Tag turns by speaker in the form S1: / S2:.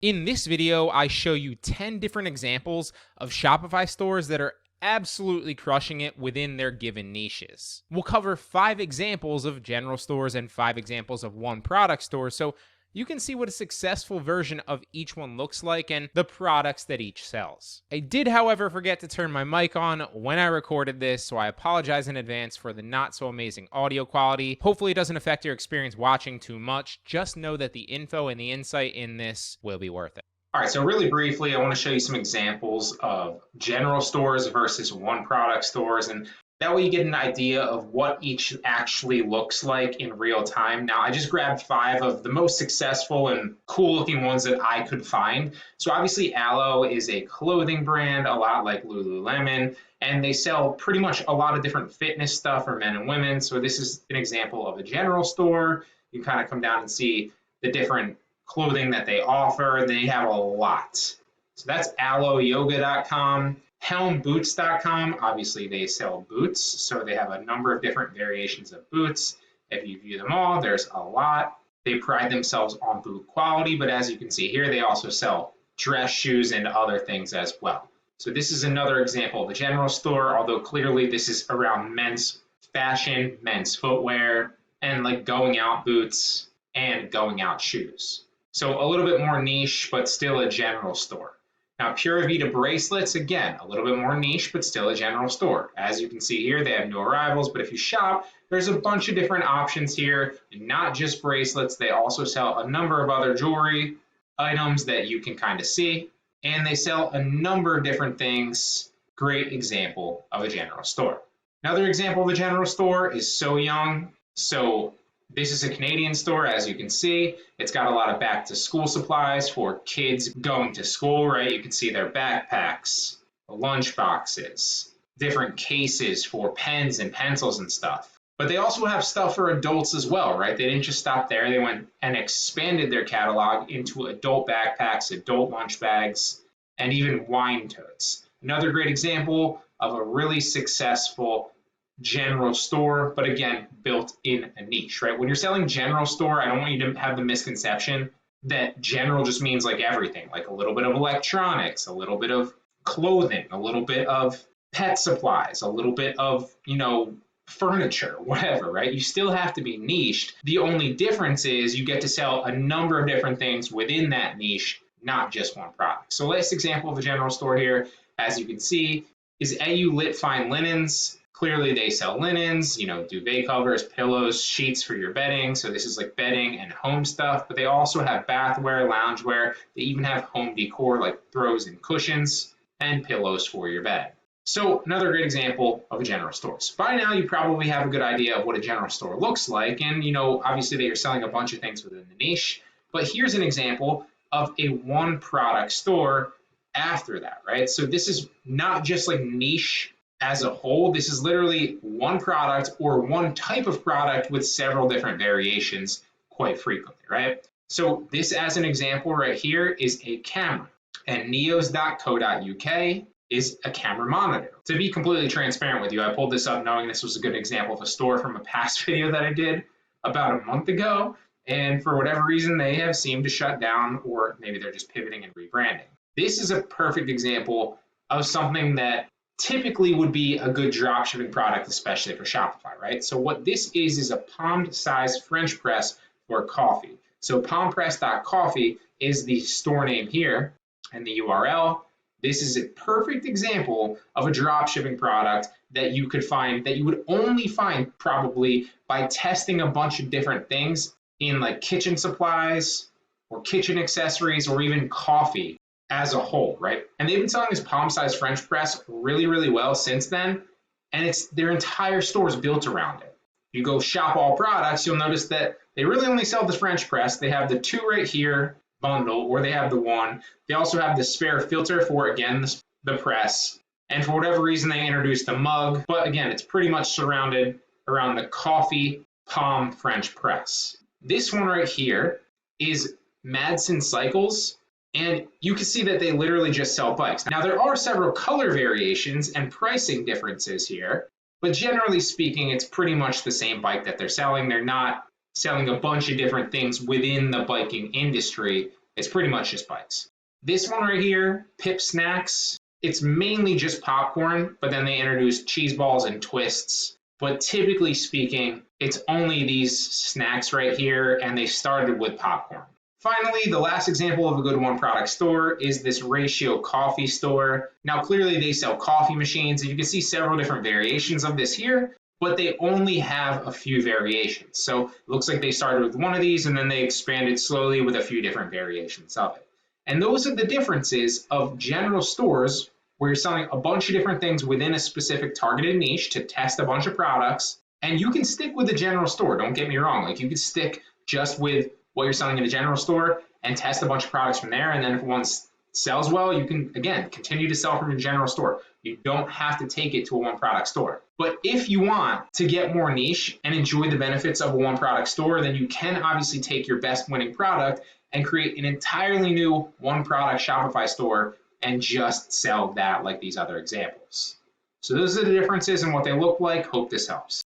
S1: In this video, I show you 10 different examples of Shopify stores that are absolutely crushing it within their given niches. We'll cover 5 examples of general stores and 5 examples of one product store, so you can see what a successful version of each one looks like and the products that each sells. I did, however, forget to turn my mic on when I recorded this, so I apologize in advance for the not so amazing audio quality. Hopefully it doesn't affect your experience watching too much. Just know that the info and the insight in this will be worth it.
S2: All right, so really briefly, I want to show you some examples of general stores versus one product stores, and that way you get an idea of what each actually looks like in real time. Now, I just grabbed 5 of the most successful and cool looking ones that I could find. So obviously Aloe is a clothing brand, a lot like Lululemon, and they sell pretty much a lot of different fitness stuff for men and women. So this is an example of a general store. You can kind of come down and see the different clothing that they offer. They have a lot. So that's aloeyoga.com. Helmboots.com, obviously they sell boots, so they have a number of different variations of boots. If you view them all, there's a lot. They pride themselves on boot quality, but as you can see here, they also sell dress shoes and other things as well. So this is another example of a general store, although clearly this is around men's fashion, men's footwear, and like going out boots and going out shoes. So a little bit more niche, but still a general store. Now, Pura Vida bracelets, again, a little bit more niche, but still a general store. As you can see here, they have new arrivals, but if you shop, there's a bunch of different options here, not just bracelets. They also sell a number of other jewelry items that you can kind of see, and they sell a number of different things. Great example of a general store. Another example of a general store is So Young. So this is a Canadian store, as you can see. It's got a lot of back to school supplies for kids going to school, right? You can see their backpacks, lunch boxes, different cases for pens and pencils and stuff. But they also have stuff for adults as well, right? They didn't just stop there. They went and expanded their catalog into adult backpacks, adult lunch bags, and even wine totes. Another great example of a really successful general store, but again, built in a niche, right? When you're selling general store, I don't want you to have the misconception that general just means like everything, like a little bit of electronics, a little bit of clothing, a little bit of pet supplies, a little bit of, furniture, whatever, right? You still have to be niched. The only difference is you get to sell a number of different things within that niche, not just one product. So last example of a general store here, as you can see, is AU Lit Fine Linens. Clearly they sell linens, duvet covers, pillows, sheets for your bedding. So this is like bedding and home stuff, but they also have bathware, loungewear. They even have home decor like throws and cushions and pillows for your bed. So another great example of a general store. So by now you probably have a good idea of what a general store looks like. And obviously they are selling a bunch of things within the niche, but here's an example of a one product store after that, right? So this is not just like niche as a whole. This is literally one product or one type of product with several different variations quite frequently, right? So this, as an example right here, is a camera, and neos.co.uk is a camera monitor. To be completely transparent with you, I pulled this up knowing this was a good example of a store from a past video that I did about a month ago, and for whatever reason, they have seemed to shut down, or maybe they're just pivoting and rebranding. This is a perfect example of something that typically would be a good dropshipping product, especially for Shopify, right? So what this is a palm-sized French press for coffee. So palmpress.coffee is the store name here and the URL. This is a perfect example of a dropshipping product that you could find, that you would only find probably by testing a bunch of different things in like kitchen supplies or kitchen accessories or even coffee as a whole, right? And they've been selling this palm-sized French press really, really well since then, and it's their entire store is built around it. You go shop all products, you'll notice that they really only sell the French press. They have the 2 right here, bundle, or they have the 1. They also have the spare filter for, again, the press, and for whatever reason, they introduced the mug, but again, it's pretty much surrounded around the coffee palm French press. This one right here is Madsen Cycles, and you can see that they literally just sell bikes. Now, there are several color variations and pricing differences here, but generally speaking, it's pretty much the same bike that they're selling. They're not selling a bunch of different things within the biking industry It's pretty much just bites. This one right here, Pip Snacks, it's mainly just popcorn, but then they introduced cheese balls and twists. But typically speaking, it's only these snacks right here, and they started with popcorn. Finally, the last example of a good one product store is this Ratio Coffee store. Now, clearly they sell coffee machines, and you can see several different variations of this here, but they only have a few variations. So it looks like they started with one of these, and then they expanded slowly with a few different variations of it. And those are the differences of general stores where you're selling a bunch of different things within a specific targeted niche to test a bunch of products. And you can stick with the general store, don't get me wrong. Like, you can stick just with what you're selling in a general store and test a bunch of products from there. And then if one sells well, you can, again, continue to sell from your general store. You don't have to take it to a one product store. But if you want to get more niche and enjoy the benefits of a one product store, then you can obviously take your best winning product and create an entirely new one product Shopify store and just sell that like these other examples. So those are the differences and what they look like. Hope this helps.